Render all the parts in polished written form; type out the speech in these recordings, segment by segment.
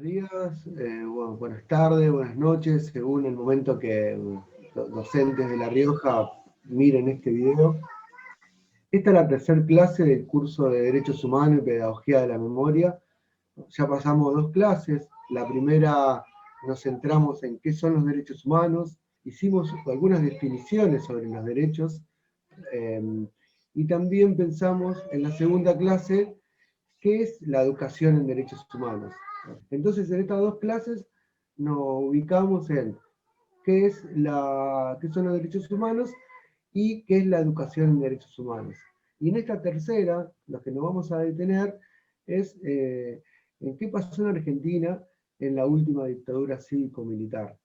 Buenos días, buenas tardes, buenas noches, según el momento que los docentes de La Rioja miren este video. Esta es la tercera clase del curso de Derechos Humanos y Pedagogía de la Memoria. Ya pasamos dos clases. La primera nos centramos en qué son los derechos humanos, hicimos algunas definiciones sobre los derechos, y también pensamos en la segunda clase qué es la educación en derechos humanos. Entonces, en estas dos clases nos ubicamos en qué son los derechos humanos y qué es la educación en derechos humanos. Y en esta tercera, lo que nos vamos a detener es en qué pasó en Argentina en la última dictadura cívico-militar.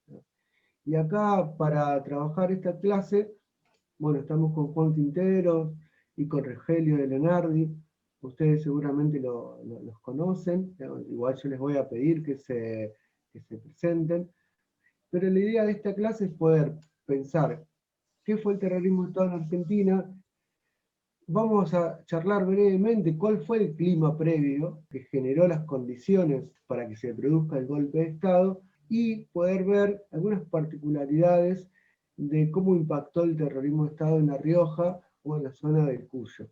Y acá, para trabajar esta clase, bueno, estamos con Juan Quintero y con Rogelio de Leonardi. Ustedes seguramente los conocen, igual yo les voy a pedir que se presenten. Pero la idea de esta clase es poder pensar qué fue el terrorismo de Estado en Argentina. Vamos a charlar brevemente cuál fue el clima previo que generó las condiciones para que se produzca el golpe de Estado y poder ver algunas particularidades de cómo impactó el terrorismo de Estado en La Rioja o en la zona del Cuyo.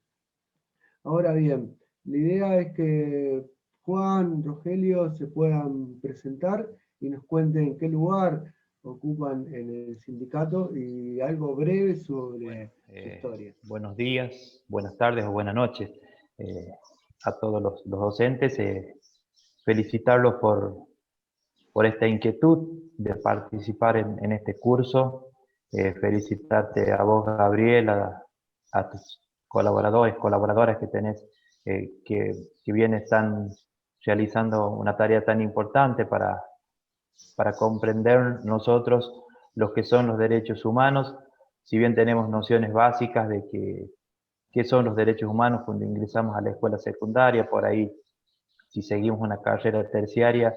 Ahora bien, la idea es que Juan, Rogelio se puedan presentar y nos cuenten en qué lugar ocupan en el sindicato y algo breve sobre su historia. Buenos días, buenas tardes o buenas noches a todos los docentes. Felicitarlos por esta inquietud de participar en este curso. Felicitarte a vos, Gabriel, a tus colaboradoras que tenés, que bien están realizando una tarea tan importante para comprender nosotros lo que son los derechos humanos. Si bien tenemos nociones básicas de qué son los derechos humanos cuando ingresamos a la escuela secundaria, por ahí, si seguimos una carrera terciaria,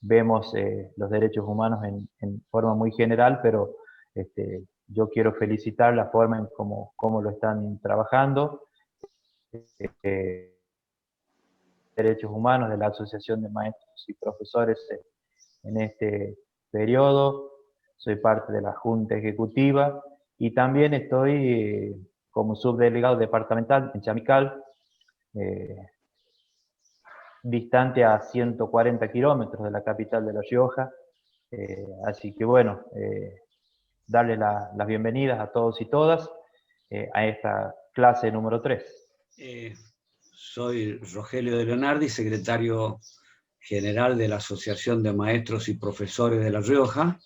vemos los derechos humanos en forma muy general, pero yo quiero felicitar la forma en cómo lo están trabajando. Derechos humanos de la Asociación de Maestros y Profesores en este periodo. Soy parte de la Junta Ejecutiva y también estoy como subdelegado departamental en Chamical, distante a 140 kilómetros de la capital de La Rioja. Así que bueno, darle las bienvenidas a todos y todas a esta clase número 3. Soy Rogelio de Leonardi, secretario general de la Asociación de Maestros y Profesores de La Rioja,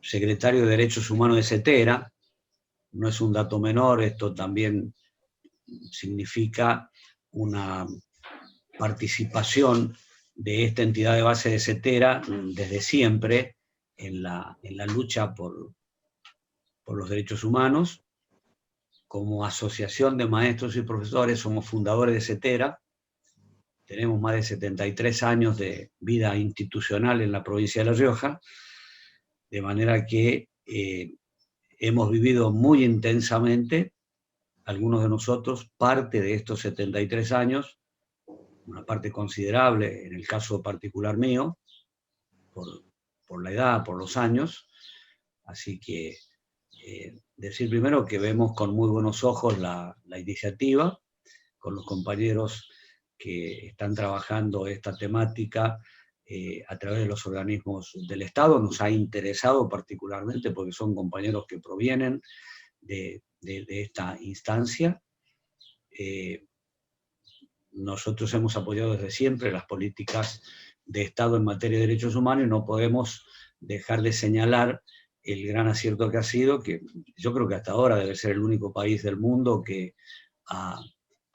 secretario de Derechos Humanos de CETERA. No es un dato menor, esto también significa una participación de esta entidad de base de CETERA desde siempre en la lucha por los derechos humanos. Como asociación de maestros y profesores somos fundadores de CETERA, tenemos más de 73 años de vida institucional en la provincia de La Rioja, de manera que hemos vivido muy intensamente, algunos de nosotros, parte de estos 73 años, una parte considerable en el caso particular mío, por la edad, por los años. Así que decir primero que vemos con muy buenos ojos la iniciativa, con los compañeros que están trabajando esta temática a través de los organismos del Estado. Nos ha interesado particularmente porque son compañeros que provienen de esta instancia. Nosotros hemos apoyado desde siempre las políticas de Estado en materia de derechos humanos y no podemos dejar de señalar el gran acierto que ha sido, que yo creo que hasta ahora debe ser el único país del mundo que ha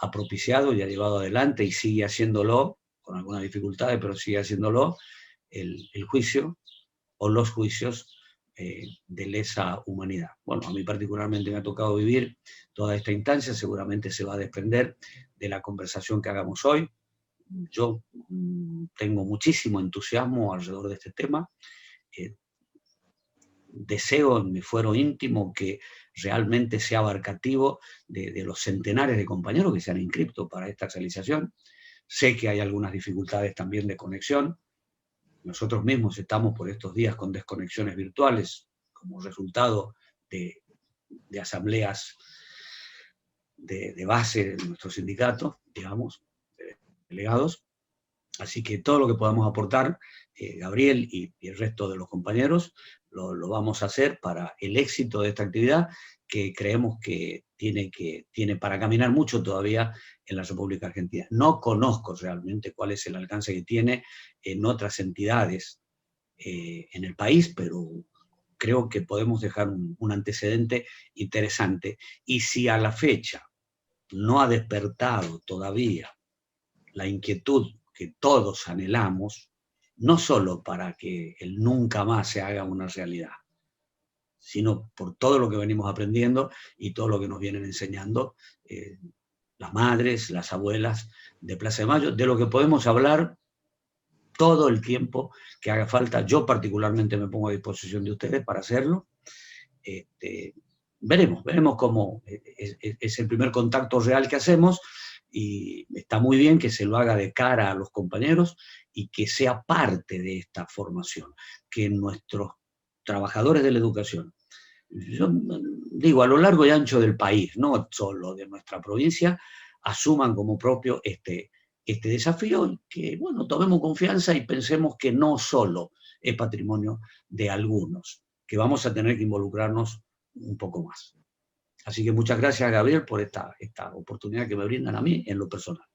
propiciado y ha llevado adelante y sigue haciéndolo, con algunas dificultades, pero sigue haciéndolo, el juicio o los juicios de lesa humanidad. Bueno, a mí particularmente me ha tocado vivir toda esta instancia, seguramente se va a desprender de la conversación que hagamos hoy. Yo tengo muchísimo entusiasmo alrededor de este tema. Deseo en mi fuero íntimo que realmente sea abarcativo de los centenares de compañeros que se han inscrito para esta realización. Sé que hay algunas dificultades también de conexión. Nosotros mismos estamos por estos días con desconexiones virtuales como resultado de asambleas de base de nuestro sindicato, digamos, delegados. Así que todo lo que podamos aportar, Gabriel y el resto de los compañeros, lo vamos a hacer para el éxito de esta actividad que creemos que tiene para caminar mucho todavía en la República Argentina. No conozco realmente cuál es el alcance que tiene en otras entidades en el país, pero creo que podemos dejar un antecedente interesante. Y si a la fecha no ha despertado todavía la inquietud que todos anhelamos, no solo para que el nunca más se haga una realidad, sino por todo lo que venimos aprendiendo y todo lo que nos vienen enseñando las madres, las abuelas de Plaza de Mayo, de lo que podemos hablar todo el tiempo que haga falta. Yo particularmente me pongo a disposición de ustedes para hacerlo. Veremos cómo es el primer contacto real que hacemos, y está muy bien que se lo haga de cara a los compañeros y que sea parte de esta formación, que nuestros trabajadores de la educación, yo digo, a lo largo y ancho del país, no solo de nuestra provincia, asuman como propio este desafío, y que, bueno, tomemos confianza y pensemos que no solo es patrimonio de algunos, que vamos a tener que involucrarnos un poco más. Así que muchas gracias, Gabriel, por esta oportunidad que me brindan a mí en lo personal.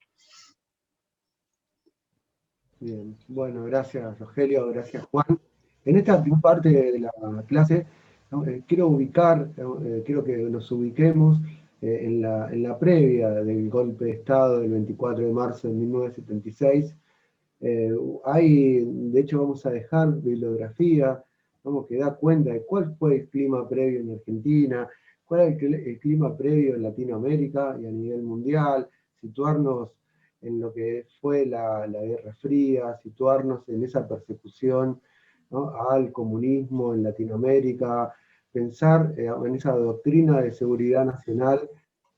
Bien, bueno, gracias Rogelio, gracias Juan. En esta primera parte de la clase quiero quiero que nos ubiquemos en la previa del golpe de Estado del 24 de marzo de 1976. De hecho vamos a dejar bibliografía, vamos que da cuenta de cuál fue el clima previo en Argentina, cuál es el clima previo en Latinoamérica y a nivel mundial, situarnos en lo que fue la Guerra Fría, situarnos en esa persecución, ¿no?, al comunismo en Latinoamérica, pensar en esa doctrina de seguridad nacional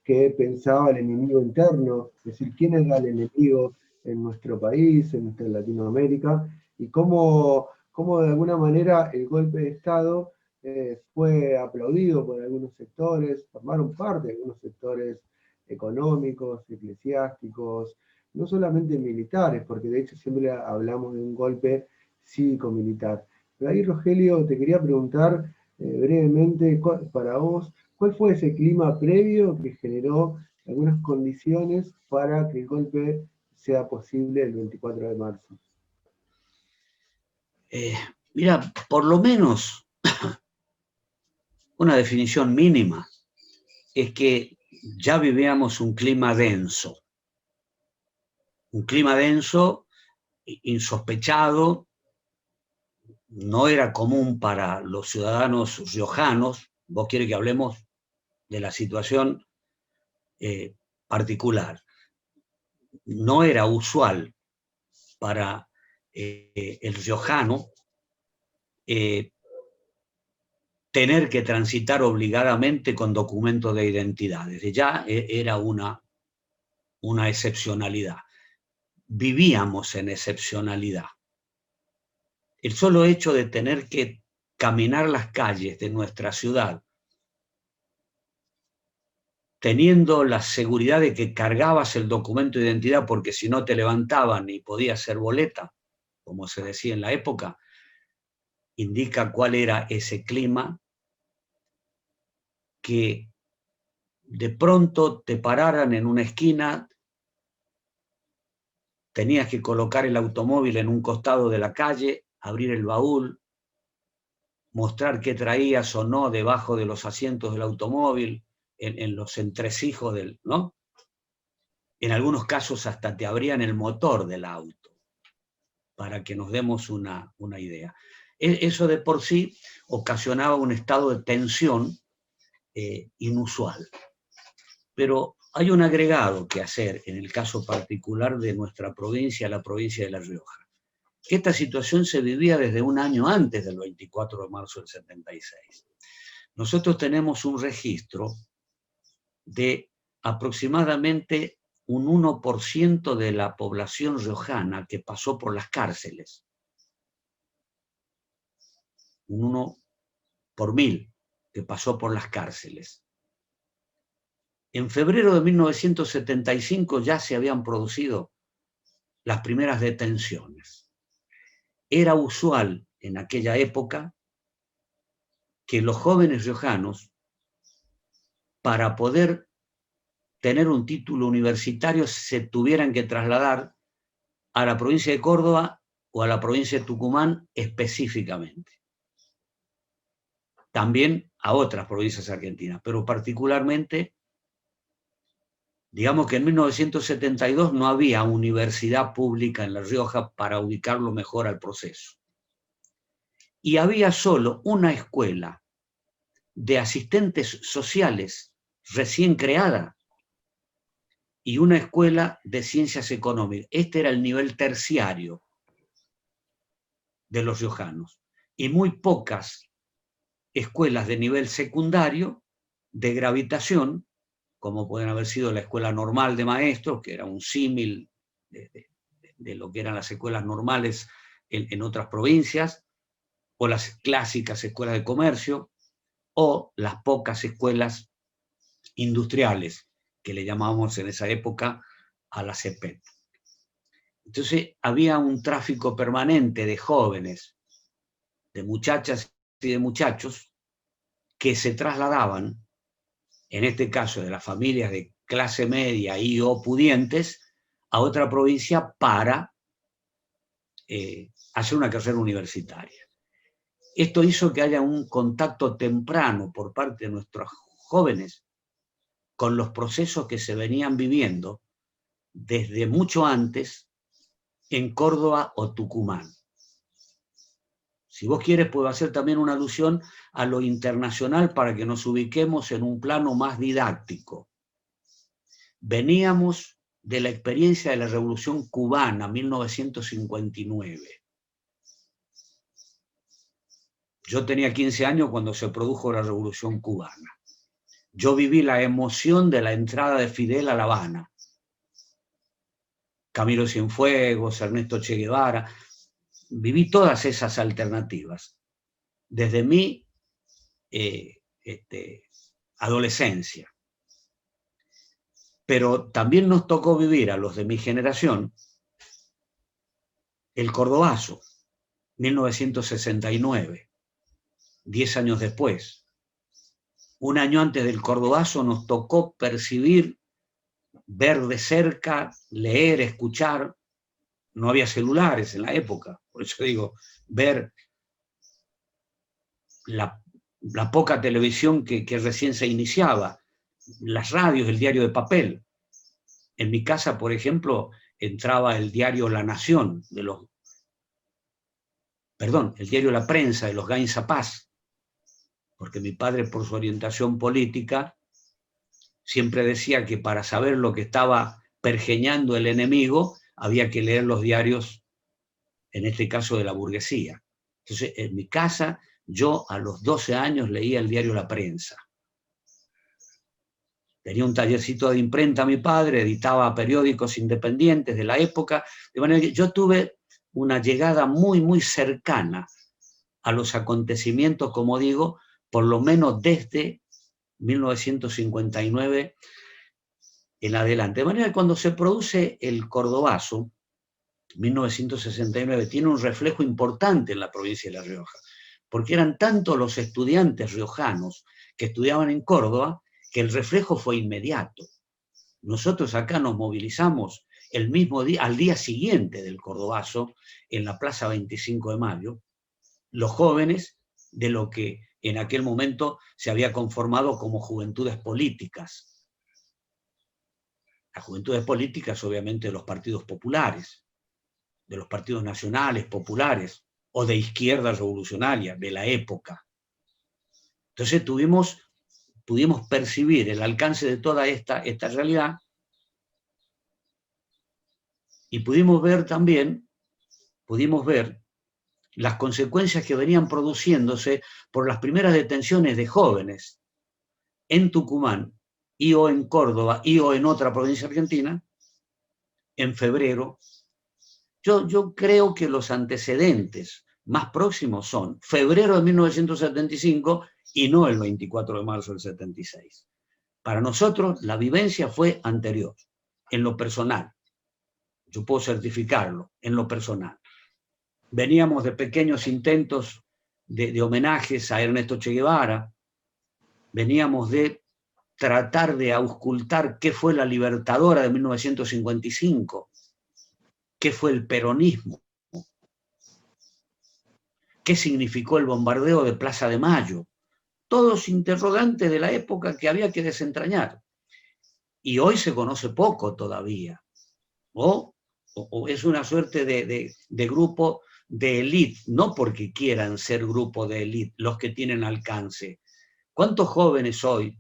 que pensaba el enemigo interno, es decir, quién era el enemigo en nuestro país, en nuestra Latinoamérica, y cómo de alguna manera el golpe de Estado fue aplaudido por algunos sectores, formaron parte de algunos sectores económicos, eclesiásticos, no solamente militares, porque de hecho siempre hablamos de un golpe cívico-militar. Pero ahí, Rogelio, te quería preguntar brevemente, para vos, ¿cuál fue ese clima previo que generó algunas condiciones para que el golpe sea posible el 24 de marzo? Mira, por lo menos una definición mínima es que ya vivíamos un clima denso, insospechado, no era común para los ciudadanos riojanos. Vos querés que hablemos de la situación particular. No era usual para el riojano tener que transitar obligadamente con documentos de identidad. Desde ya era una excepcionalidad. Vivíamos en excepcionalidad. El solo hecho de tener que caminar las calles de nuestra ciudad teniendo la seguridad de que cargabas el documento de identidad, porque si no te levantaban y podías ser boleta, como se decía en la época, indica cuál era ese clima, que de pronto te pararan en una esquina, tenías que colocar el automóvil en un costado de la calle, abrir el baúl, mostrar qué traías o no debajo de los asientos del automóvil, en los entresijos ¿no? En algunos casos hasta te abrían el motor del auto, para que nos demos una idea. Eso de por sí ocasionaba un estado de tensión inusual. Pero hay un agregado que hacer en el caso particular de nuestra provincia, la provincia de La Rioja. Esta situación se vivía desde un año antes del 24 de marzo del 76. Nosotros tenemos un registro de aproximadamente un 1% de la población riojana que pasó por las cárceles. Un 1 por 1000 que pasó por las cárceles. En febrero de 1975 ya se habían producido las primeras detenciones. Era usual en aquella época que los jóvenes riojanos, para poder tener un título universitario, se tuvieran que trasladar a la provincia de Córdoba o a la provincia de Tucumán específicamente. También a otras provincias argentinas, pero particularmente, digamos que en 1972 no había universidad pública en La Rioja para ubicarlo mejor al proceso. Y había solo una escuela de asistentes sociales recién creada y una escuela de ciencias económicas. Este era el nivel terciario de los riojanos. Y muy pocas escuelas de nivel secundario de gravitación, como pueden haber sido la Escuela Normal de Maestros, que era un símil de lo que eran las escuelas normales en otras provincias, o las clásicas escuelas de comercio, o las pocas escuelas industriales, que le llamábamos en esa época a la CEPET. Entonces había un tráfico permanente de jóvenes, de muchachas y de muchachos, que se trasladaban, en este caso de las familias de clase media y o pudientes, a otra provincia para hacer una carrera universitaria. Esto hizo que haya un contacto temprano por parte de nuestros jóvenes con los procesos que se venían viviendo desde mucho antes en Córdoba o Tucumán. Si vos quieres, puedo hacer también una alusión a lo internacional para que nos ubiquemos en un plano más didáctico. Veníamos de la experiencia de la Revolución Cubana, 1959. Yo tenía 15 años cuando se produjo la Revolución Cubana. Yo viví la emoción de la entrada de Fidel a La Habana. Camilo Cienfuegos, Ernesto Che Guevara. Viví todas esas alternativas desde mi adolescencia. Pero también nos tocó vivir a los de mi generación el Cordobazo, 1969, 10 años después. Un año antes del Cordobazo nos tocó percibir, ver de cerca, leer, escuchar. No había celulares en la época, por eso digo, ver la poca televisión que recién se iniciaba, las radios, el diario de papel. En mi casa, por ejemplo, entraba el diario La Nación, el diario La Prensa de los Gain Zapaz, porque mi padre, por su orientación política, siempre decía que para saber lo que estaba pergeñando el enemigo, había que leer los diarios, en este caso de la burguesía. Entonces, en mi casa, yo a los 12 años leía el diario La Prensa. Tenía un tallercito de imprenta mi padre, editaba periódicos independientes de la época, de manera que yo tuve una llegada muy, muy cercana a los acontecimientos, como digo, por lo menos desde 1959 en adelante. De manera que cuando se produce el Cordobazo, 1969, tiene un reflejo importante en la provincia de La Rioja, porque eran tantos los estudiantes riojanos que estudiaban en Córdoba que el reflejo fue inmediato. Nosotros acá nos movilizamos el mismo día, al día siguiente del Cordobazo, en la Plaza 25 de Mayo, los jóvenes de lo que en aquel momento se había conformado como juventudes políticas. Las juventudes políticas, obviamente, de los partidos populares, de los partidos nacionales, populares, o de izquierda revolucionaria de la época. Entonces pudimos percibir el alcance de toda esta realidad y pudimos ver las consecuencias que venían produciéndose por las primeras detenciones de jóvenes en Tucumán y o en Córdoba y o en otra provincia argentina en febrero. Yo creo que los antecedentes más próximos son febrero de 1975 y no el 24 de marzo del 76. Para nosotros la vivencia fue anterior, en lo personal. Yo puedo certificarlo, en lo personal. Veníamos de pequeños intentos de homenajes a Ernesto Che Guevara, veníamos de tratar de auscultar qué fue la Libertadora de 1955, qué fue el peronismo, qué significó el bombardeo de Plaza de Mayo, todos interrogantes de la época que había que desentrañar. Y hoy se conoce poco todavía, o es una suerte de grupo de élite, no porque quieran ser grupo de élite los que tienen alcance. ¿Cuántos jóvenes hoy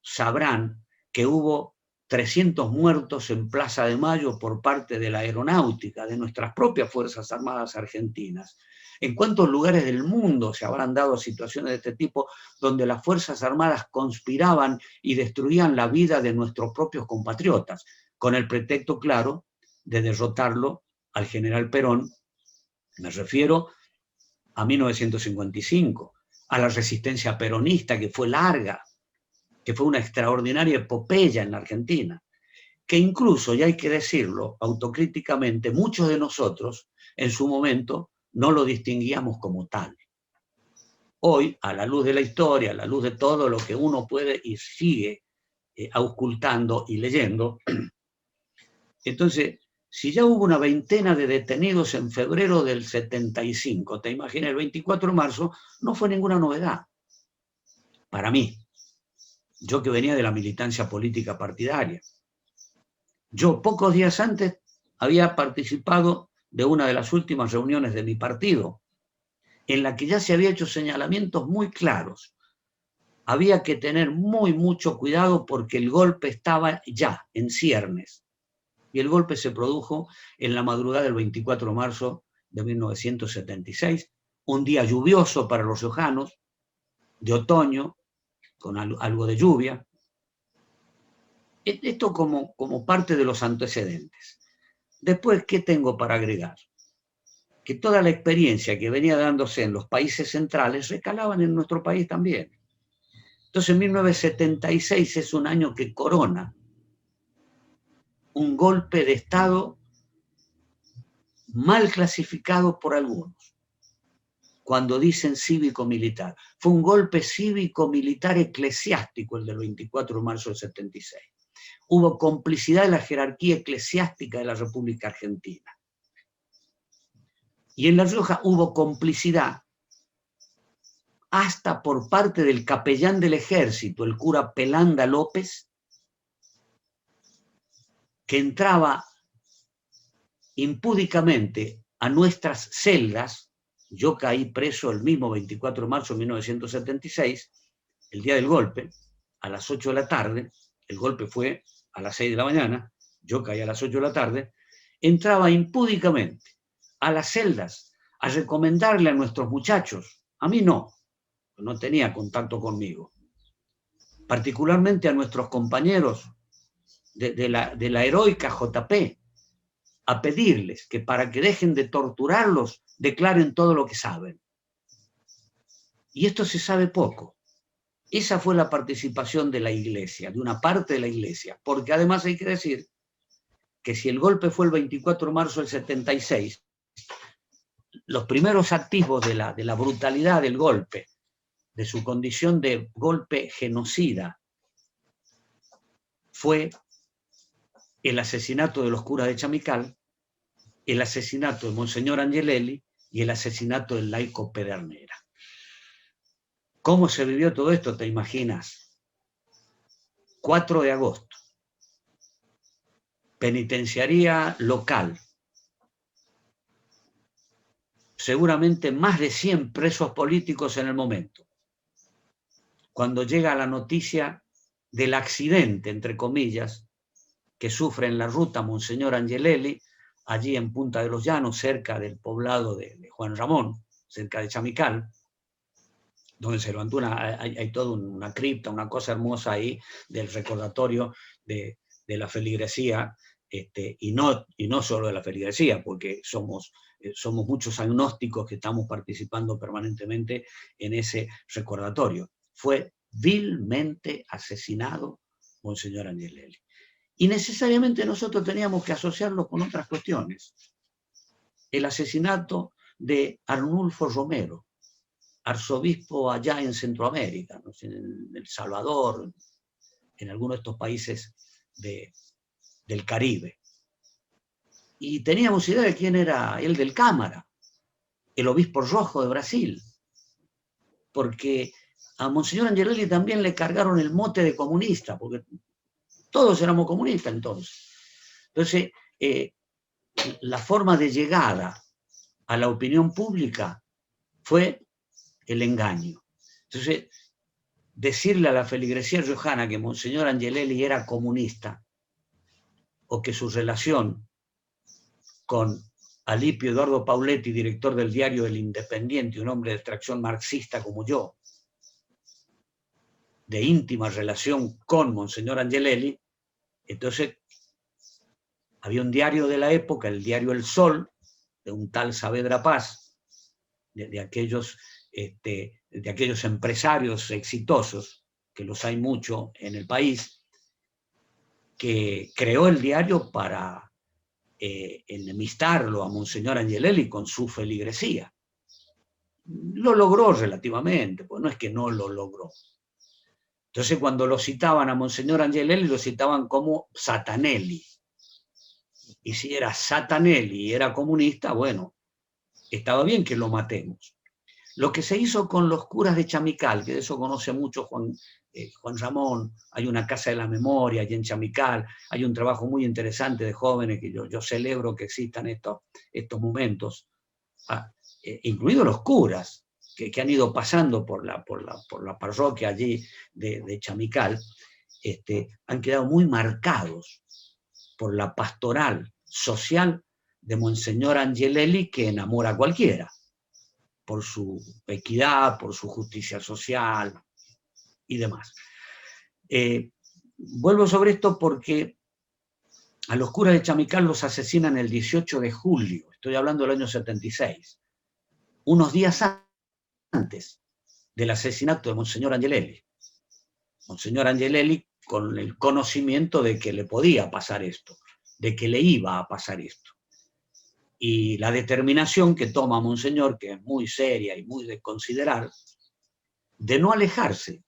sabrán que hubo 300 muertos en Plaza de Mayo por parte de la aeronáutica, de nuestras propias Fuerzas Armadas argentinas? ¿En cuántos lugares del mundo se habrán dado situaciones de este tipo donde las Fuerzas Armadas conspiraban y destruían la vida de nuestros propios compatriotas, con el pretexto claro de derrotarlo al general Perón? Me refiero a 1955, a la resistencia peronista, que fue larga, que fue una extraordinaria epopeya en la Argentina, que incluso, y hay que decirlo autocríticamente, muchos de nosotros en su momento no lo distinguíamos como tal. Hoy, a la luz de la historia, a la luz de todo lo que uno puede y sigue auscultando y leyendo, entonces, si ya hubo una veintena de detenidos en febrero del 75, te imaginas, el 24 de marzo, no fue ninguna novedad. Para mí, yo que venía de la militancia política partidaria. Yo, pocos días antes, había participado de una de las últimas reuniones de mi partido, en la que ya se había hecho señalamientos muy claros. Había que tener mucho cuidado porque el golpe estaba ya en ciernes. Y el golpe se produjo en la madrugada del 24 de marzo de 1976, un día lluvioso para los riojanos, de otoño, con algo de lluvia. Esto como parte de los antecedentes. Después, ¿qué tengo para agregar? Que toda la experiencia que venía dándose en los países centrales recalaban en nuestro país también. Entonces, 1976 es un año que corona un golpe de Estado mal clasificado por algunos, cuando dicen cívico-militar. Fue un golpe cívico-militar eclesiástico el del 24 de marzo del 76. Hubo complicidad de la jerarquía eclesiástica de la República Argentina. Y en La Rioja hubo complicidad hasta por parte del capellán del ejército, el cura Pelanda López, que entraba impúdicamente a nuestras celdas. Yo caí preso el mismo 24 de marzo de 1976, el día del golpe, a las 8 de la tarde. El golpe fue a las 6 de la mañana, yo caí a las 8 de la tarde. Entraba impúdicamente a las celdas a recomendarle a nuestros muchachos, a mí no tenía contacto conmigo, particularmente a nuestros compañeros de la heroica JP, a pedirles que para que dejen de torturarlos, declaren todo lo que saben. Y esto se sabe poco. Esa fue la participación de la Iglesia, de una parte de la Iglesia, porque además hay que decir que si el golpe fue el 24 de marzo del 76, los primeros activos de la brutalidad del golpe, de su condición de golpe genocida, fue el asesinato de los curas de Chamical, el asesinato de Monseñor Angelelli y el asesinato del laico Pedernera. ¿Cómo se vivió todo esto? ¿Te imaginas? 4 de agosto. Penitenciaría local. Seguramente más de 100 presos políticos en el momento. Cuando llega la noticia del accidente, entre comillas, que sufre en la ruta Monseñor Angelelli, allí en Punta de los Llanos, cerca del poblado de Juan Ramón, cerca de Chamical, donde se levantó hay toda una cripta, una cosa hermosa ahí, del recordatorio de la feligresía y no solo de la feligresía, porque somos muchos agnósticos que estamos participando permanentemente en ese recordatorio. Fue vilmente asesinado Monseñor Angelelli. Y necesariamente nosotros teníamos que asociarlo con otras cuestiones. El asesinato de Arnulfo Romero, arzobispo allá en Centroamérica, ¿no? En El Salvador, en algunos de estos países del Caribe. Y teníamos idea de quién era él del Cámara, el obispo rojo de Brasil, porque a Monseñor Angelelli también le cargaron el mote de comunista, porque todos éramos comunistas entonces. Entonces, la forma de llegada a la opinión pública fue el engaño. Entonces, decirle a la feligresía riojana que Monseñor Angelelli era comunista, o que su relación con Alipio Eduardo Pauletti, director del diario El Independiente, un hombre de extracción marxista como yo, de íntima relación con Monseñor Angelelli, entonces había un diario de la época, el diario El Sol, de un tal Saavedra Paz, de aquellos empresarios exitosos, que los hay mucho en el país, que creó el diario para enemistarlo a Monseñor Angelelli con su feligresía. Lo logró relativamente, pues no es que no lo logró. Entonces, cuando lo citaban a Monseñor Angelelli, lo citaban como Satanelli. Y si era Satanelli y era comunista, bueno, estaba bien que lo matemos. Lo que se hizo con los curas de Chamical, que de eso conoce mucho Juan Ramón, hay una casa de la memoria allí en Chamical, hay un trabajo muy interesante de jóvenes que yo celebro que existan estos momentos, incluidos los curas que han ido pasando por la parroquia allí de Chamical, han quedado muy marcados por la pastoral social de Monseñor Angelelli, que enamora a cualquiera, por su equidad, por su justicia social y demás. Vuelvo sobre esto porque a los curas de Chamical los asesinan el 18 de julio, estoy hablando del año 76, unos días antes del asesinato de Monseñor Angelelli. Monseñor Angelelli con el conocimiento de que le podía pasar esto, de que le iba a pasar esto. Y la determinación que toma Monseñor, que es muy seria y muy de considerar, de no alejarse,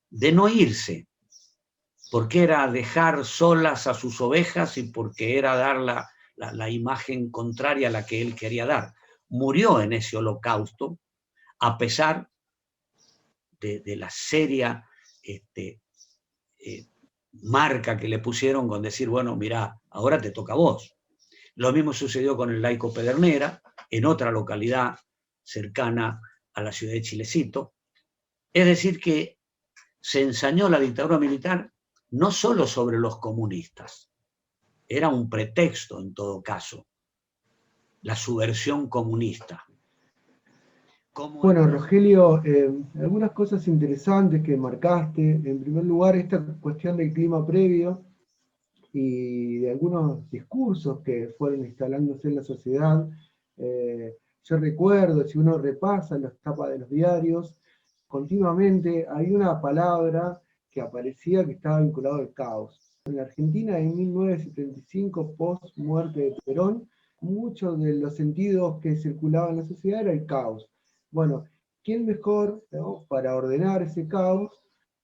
de no irse, porque era dejar solas a sus ovejas y porque era dar la imagen contraria a la que él quería dar. Murió en ese holocausto, a pesar de la seria marca que le pusieron con decir, bueno, mira, ahora te toca a vos. Lo mismo sucedió con el laico Pedernera, en otra localidad cercana a la ciudad de Chilecito. Es decir, que se ensañó la dictadura militar no solo sobre los comunistas, era un pretexto en todo caso, la subversión comunista. Bueno, Rogelio, algunas cosas interesantes que marcaste. En primer lugar, esta cuestión del clima previo y de algunos discursos que fueron instalándose en la sociedad. Yo recuerdo, si uno repasa las tapas de los diarios, continuamente hay una palabra que aparecía que estaba vinculada al caos. En la Argentina, en 1975, post muerte de Perón, muchos de los sentidos que circulaban en la sociedad era el caos. Bueno, ¿quién mejor, ¿no?, para ordenar ese caos,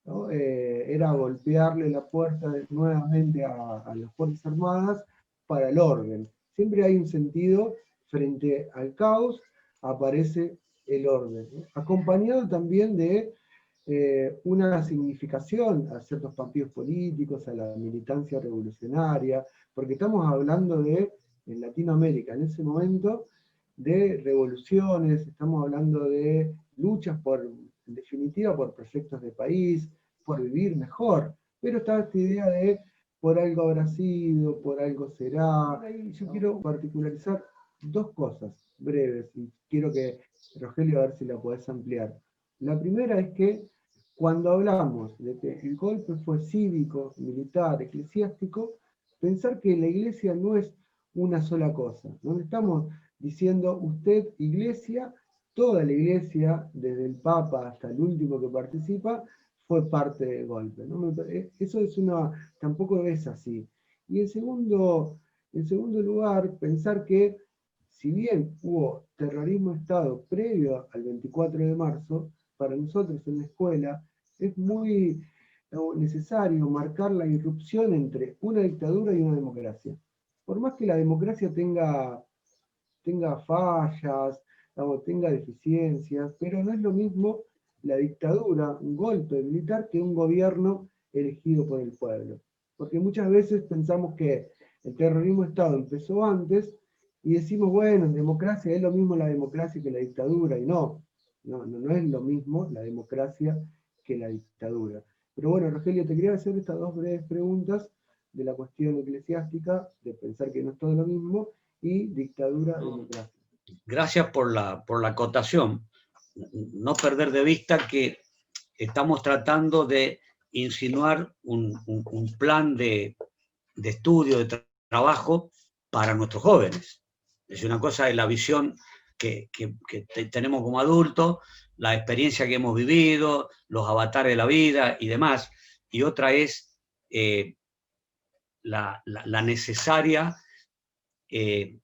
¿no? Era golpearle la puerta nuevamente a las Fuerzas Armadas para el orden. Siempre hay un sentido, frente al caos aparece el orden, ¿no?, acompañado también de una significación a ciertos partidos políticos, a la militancia revolucionaria, porque estamos hablando en Latinoamérica, en ese momento, de revoluciones, estamos hablando de luchas en definitiva, por proyectos de país, por vivir mejor, pero está esta idea de por algo habrá sido, por algo será. Ahí yo quiero particularizar dos cosas breves, y quiero que, Rogelio, a ver si la podés ampliar. La primera es que cuando hablamos de que el golpe fue cívico, militar, eclesiástico, pensar que la iglesia no es una sola cosa. No estamos diciendo usted, iglesia, toda la iglesia, desde el Papa hasta el último que participa, fue parte del golpe, ¿no? Eso es tampoco es así. Y en segundo lugar, pensar que si bien hubo terrorismo de Estado previo al 24 de marzo, para nosotros en la escuela es muy necesario marcar la irrupción entre una dictadura y una democracia. Por más que la democracia tenga fallas, tenga deficiencias, pero no es lo mismo la dictadura, un golpe militar, que un gobierno elegido por el pueblo. Porque muchas veces pensamos que el terrorismo de Estado empezó antes y decimos, bueno, en democracia es lo mismo la democracia que la dictadura, y no es lo mismo la democracia que la dictadura. Pero bueno, Rogelio, te quería hacer estas dos breves preguntas de la cuestión eclesiástica, de pensar que no es todo lo mismo, y dictadura, democracia. Gracias por la acotación. No perder de vista que estamos tratando de insinuar un plan de estudio, de trabajo para nuestros jóvenes. Es una cosa de la visión que tenemos como adultos, la experiencia que hemos vivido, los avatares de la vida y demás, y otra es la necesaria, el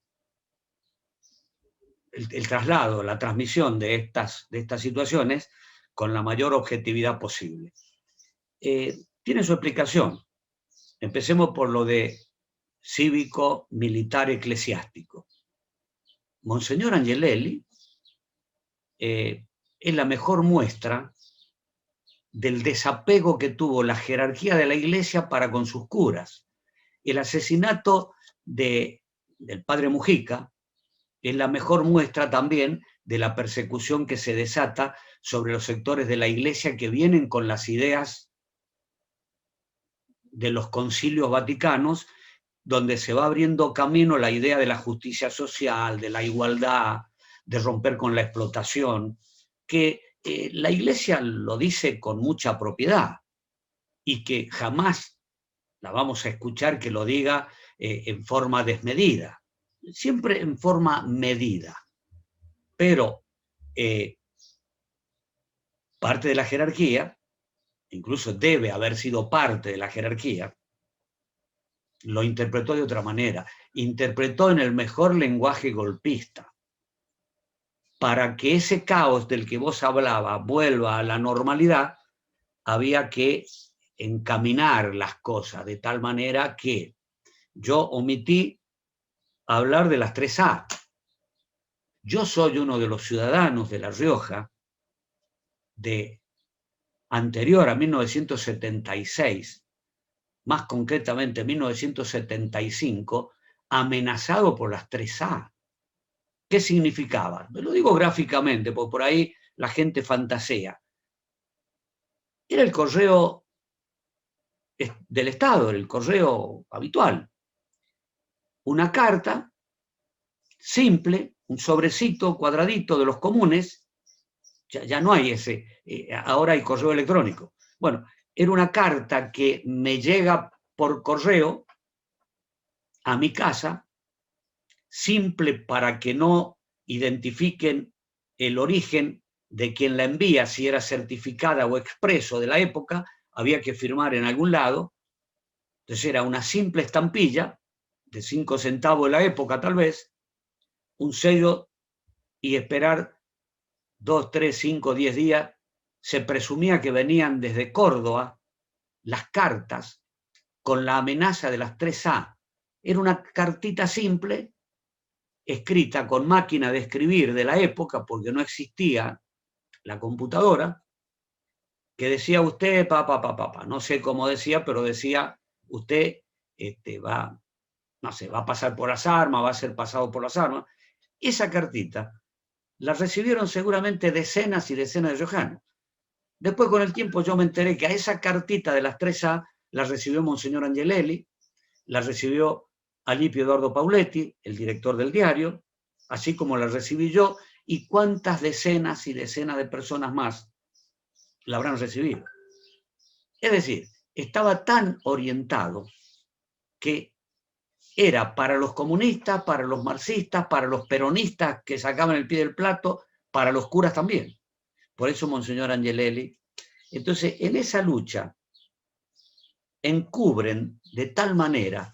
traslado, la transmisión de estas situaciones con la mayor objetividad posible. Tiene su explicación. Empecemos por lo de cívico, militar, eclesiástico. Monseñor Angelelli es la mejor muestra del desapego que tuvo la jerarquía de la Iglesia para con sus curas. El asesinato del padre Mujica es la mejor muestra también de la persecución que se desata sobre los sectores de la Iglesia que vienen con las ideas de los concilios vaticanos, donde se va abriendo camino la idea de la justicia social, de la igualdad, de romper con la explotación, que la Iglesia lo dice con mucha propiedad y que jamás la vamos a escuchar que lo diga en forma desmedida, siempre en forma medida. Pero parte de la jerarquía, incluso debe haber sido parte de la jerarquía, lo interpretó de otra manera, interpretó en el mejor lenguaje golpista. Para que ese caos del que vos hablabas vuelva a la normalidad, había que encaminar las cosas de tal manera que yo omití hablar de las 3A. Yo soy uno de los ciudadanos de La Rioja, anterior a 1976, más concretamente 1975, amenazado por las 3A. ¿Qué significaba? Me lo digo gráficamente, porque por ahí la gente fantasea. Era el correo del Estado, el correo habitual. Una carta simple, un sobrecito cuadradito de los comunes, ya no hay ese, ahora hay correo electrónico. Bueno, era una carta que me llega por correo a mi casa, simple para que no identifiquen el origen de quien la envía, si era certificada o expreso de la época, había que firmar en algún lado. Entonces era una simple estampilla de 5 centavos de la época tal vez, un sello y esperar 2, 3, 5, 10 días. Se presumía que venían desde Córdoba las cartas con la amenaza de las 3A. Era una cartita simple, escrita con máquina de escribir de la época, porque no existía la computadora, que decía usted, no sé cómo decía, pero decía usted va a pasar por las armas, va a ser pasado por las armas. Esa cartita la recibieron seguramente decenas y decenas de riojanos. Después, con el tiempo, yo me enteré que a esa cartita de las 3A la recibió Monseñor Angelelli, la recibió Alipio Eduardo Pauletti, el director del diario, así como la recibí yo, y cuántas decenas y decenas de personas más la habrán recibido. Es decir, estaba tan orientado que era para los comunistas, para los marxistas, para los peronistas que sacaban el pie del plato, para los curas también. Por eso Monseñor Angelelli. Entonces, en esa lucha encubren de tal manera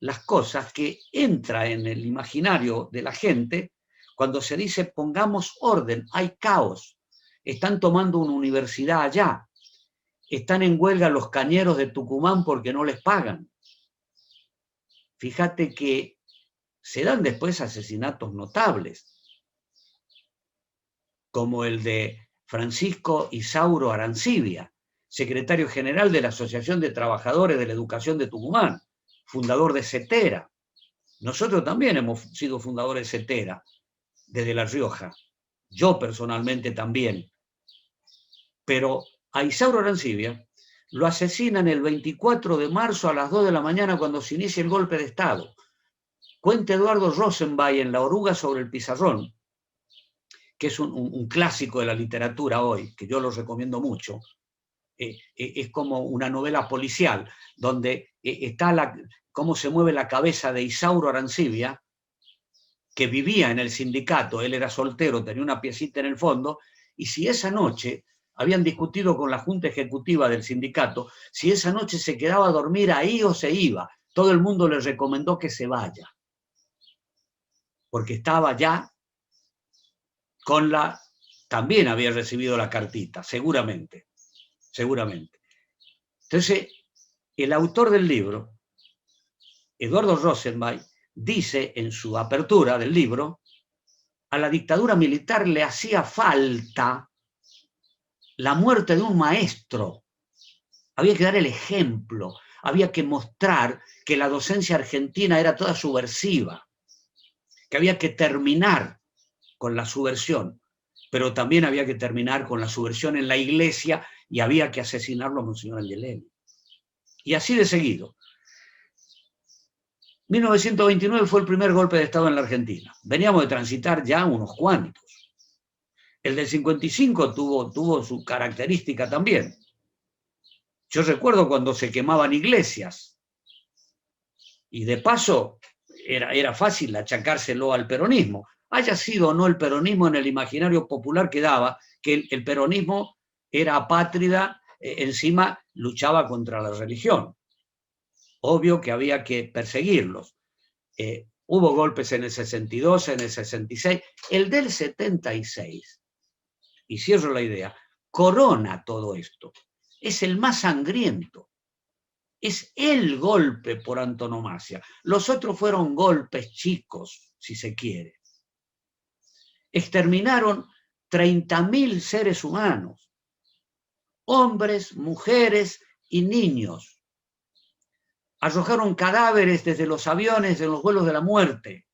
las cosas que entra en el imaginario de la gente cuando se dice pongamos orden, hay caos, están tomando una universidad allá, están en huelga los cañeros de Tucumán porque no les pagan. Fíjate que se dan después asesinatos notables, como el de Francisco Isauro Arancibia, secretario general de la Asociación de Trabajadores de la Educación de Tucumán, fundador de CETERA. Nosotros también hemos sido fundadores de CETERA, desde La Rioja. Yo personalmente también. Pero a Isauro Arancibia lo asesinan el 24 de marzo a las 2 de la mañana cuando se inicia el golpe de Estado. Cuenta Eduardo Rosenbay en La oruga sobre el pizarrón, que es un clásico de la literatura hoy, que yo lo recomiendo mucho. Es como una novela policial, donde está cómo se mueve la cabeza de Isauro Arancibia, que vivía en el sindicato, él era soltero, tenía una piecita en el fondo, y si esa noche habían discutido con la junta ejecutiva del sindicato, si esa noche se quedaba a dormir ahí o se iba, todo el mundo le recomendó que se vaya, porque estaba ya con también había recibido la cartita, seguramente. Entonces, el autor del libro, Eduardo Rosenbay, dice en su apertura del libro, a la dictadura militar le hacía falta la muerte de un maestro. Había que dar el ejemplo, había que mostrar que la docencia argentina era toda subversiva, que había que terminar con la subversión, pero también había que terminar con la subversión en la iglesia y había que asesinarlo a Monseñor Angelelli. Y así de seguido. 1929 fue el primer golpe de Estado en la Argentina. Veníamos de transitar ya unos cuantos. El del 55 tuvo su característica también. Yo recuerdo cuando se quemaban iglesias. Y de paso, era fácil achacárselo al peronismo. Haya sido o no el peronismo en el imaginario popular que daba, que el peronismo era apátrida, encima luchaba contra la religión. Obvio que había que perseguirlos. Hubo golpes en el 62, en el 66. El del 76, y cierro la idea, corona todo esto. Es el más sangriento. Es el golpe por antonomasia. Los otros fueron golpes chicos, si se quiere. Exterminaron 30.000 seres humanos, hombres, mujeres y niños. Arrojaron cadáveres desde los aviones de los vuelos de la muerte.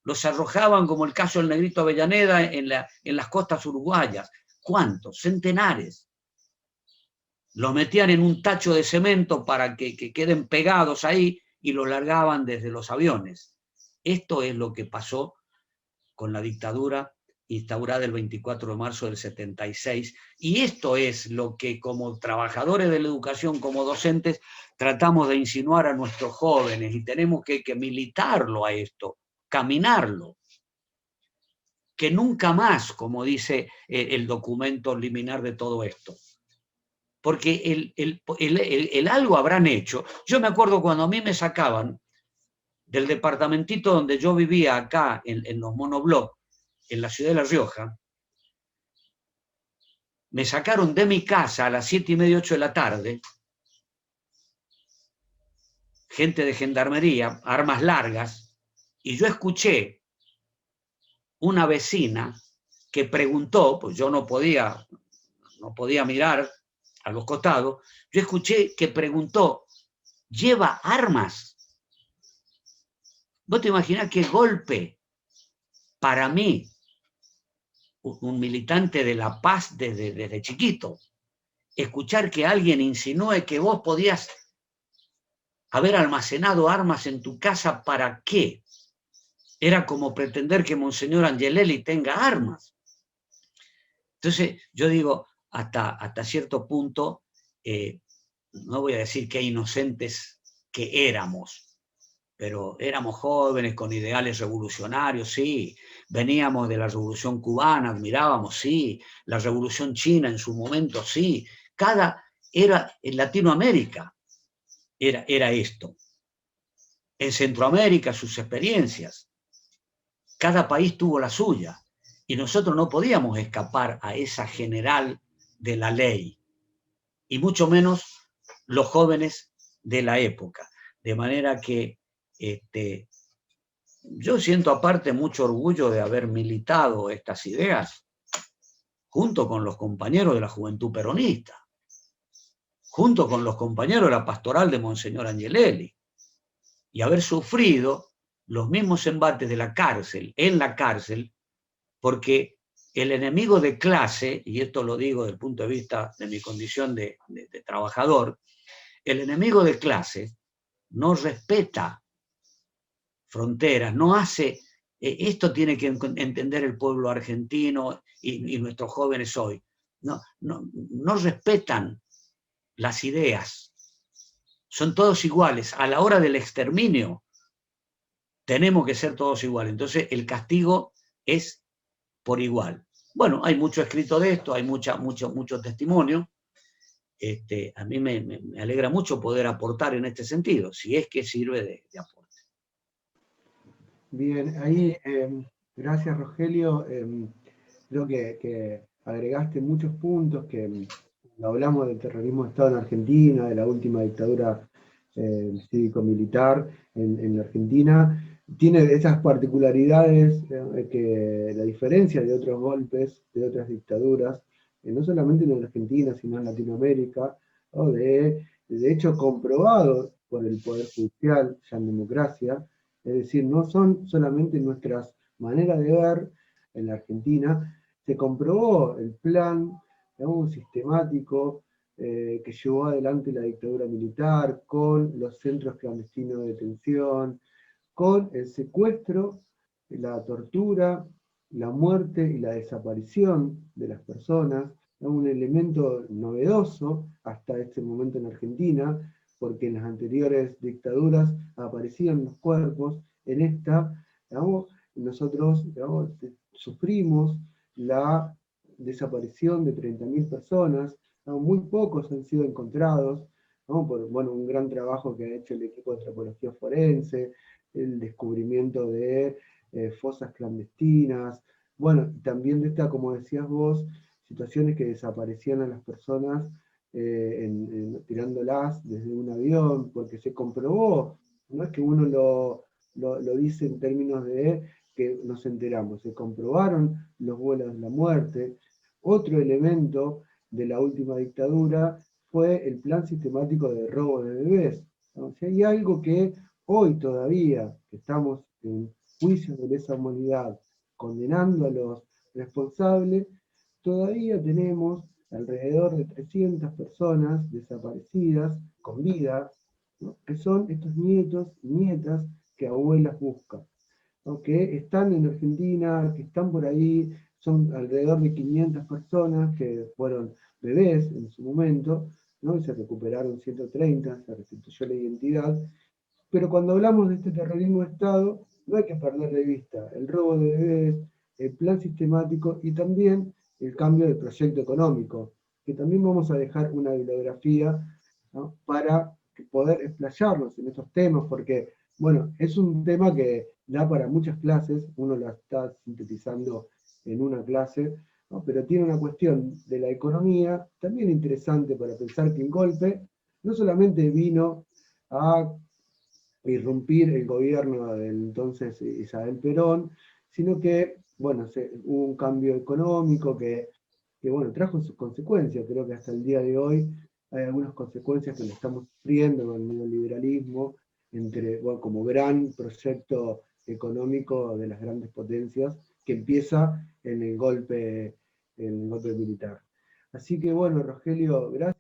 Los arrojaban, como el caso del Negrito Avellaneda, en las costas uruguayas. ¿Cuántos? Centenares. Los metían en un tacho de cemento para que queden pegados ahí y los largaban desde los aviones. Esto es lo que pasó con la dictadura instaurada el 24 de marzo del 76, y esto es lo que como trabajadores de la educación, como docentes, tratamos de insinuar a nuestros jóvenes, y tenemos que militarlo a esto, caminarlo. Que nunca más, como dice el documento liminar de todo esto. Porque el algo habrán hecho. Yo me acuerdo cuando a mí me sacaban del departamentito donde yo vivía acá, en los monoblocks, en la ciudad de La Rioja, me sacaron de mi casa a las 7:30, 8 de la tarde, gente de gendarmería, armas largas, y yo escuché una vecina que preguntó, pues yo no podía mirar a los costados, yo escuché que preguntó, ¿lleva armas? ¿Vos te imaginás qué golpe para mí, un militante de la paz desde chiquito, escuchar que alguien insinúe que vos podías haber almacenado armas en tu casa? ¿Para qué? Era como pretender que Monseñor Angelelli tenga armas. Entonces, yo digo, hasta cierto punto, no voy a decir qué inocentes que éramos, pero éramos jóvenes con ideales revolucionarios, sí. Veníamos de la Revolución Cubana, admirábamos, sí. La Revolución China en su momento, sí. Era en Latinoamérica, era esto. En Centroamérica, sus experiencias. Cada país tuvo la suya. Y nosotros no podíamos escapar a esa general de la ley. Y mucho menos los jóvenes de la época. De manera que yo siento aparte mucho orgullo de haber militado estas ideas junto con los compañeros de la Juventud Peronista, junto con los compañeros de la Pastoral de Monseñor Angelelli, y haber sufrido los mismos embates de la cárcel, en la cárcel, porque el enemigo de clase, y esto lo digo desde el punto de vista de mi condición de trabajador, el enemigo de clase no respeta fronteras, no hace, esto tiene que entender el pueblo argentino y nuestros jóvenes hoy, no respetan las ideas, son todos iguales, a la hora del exterminio tenemos que ser todos iguales, entonces el castigo es por igual. Bueno, hay mucho escrito de esto, hay mucho testimonio, a mí me alegra mucho poder aportar en este sentido, si es que sirve de aporte. Bien, ahí, gracias Rogelio, creo que agregaste muchos puntos que hablamos del terrorismo de Estado en Argentina, de la última dictadura cívico-militar en la Argentina, tiene esas particularidades que la diferencia de otros golpes, de otras dictaduras, no solamente en Argentina, sino en Latinoamérica, ¿no? De hecho comprobado por el Poder Judicial, ya en democracia, es decir, no son solamente nuestras maneras de ver en la Argentina, se comprobó el plan, digamos, sistemático que llevó adelante la dictadura militar con los centros clandestinos de detención, con el secuestro, la tortura, la muerte y la desaparición de las personas, ¿no? Un elemento novedoso hasta este momento en Argentina, porque en las anteriores dictaduras aparecían los cuerpos, en esta, digamos, nosotros, digamos, sufrimos la desaparición de 30.000 personas, ¿no? Muy pocos han sido encontrados, ¿no? Por bueno, un gran trabajo que ha hecho el equipo de antropología forense, el descubrimiento de fosas clandestinas, bueno, también de esta, como decías vos, situaciones que desaparecían a las personas tirándolas desde un avión, porque se comprobó, no es que uno lo dice en términos de que nos enteramos, se comprobaron los vuelos de la muerte. Otro elemento de la última dictadura fue el plan sistemático de robo de bebés. ¿No? O sea, hay algo que hoy todavía, que estamos en juicios de lesa humanidad, condenando a los responsables, todavía tenemos alrededor de 300 personas desaparecidas, con vida, ¿no? Que son estos nietos y nietas que abuelas buscan, ¿no? Que están en Argentina, que están por ahí, son alrededor de 500 personas que fueron bebés en su momento, ¿no? Y se recuperaron 130, se restituyó la identidad, pero cuando hablamos de este terrorismo de Estado, no hay que perder de vista el robo de bebés, el plan sistemático y también el cambio de proyecto económico, que también vamos a dejar una bibliografía, ¿no? Para poder explayarnos en estos temas, porque, bueno, es un tema que da para muchas clases, uno la está sintetizando en una clase, ¿no? Pero tiene una cuestión de la economía también interesante para pensar que el golpe no solamente vino a irrumpir el gobierno del entonces Isabel Perón, sino que, bueno, hubo un cambio económico que, bueno, trajo sus consecuencias. Creo que hasta el día de hoy hay algunas consecuencias que lo estamos sufriendo con el neoliberalismo, bueno, como gran proyecto económico de las grandes potencias, que empieza en el golpe militar. Así que, bueno, Rogelio, gracias.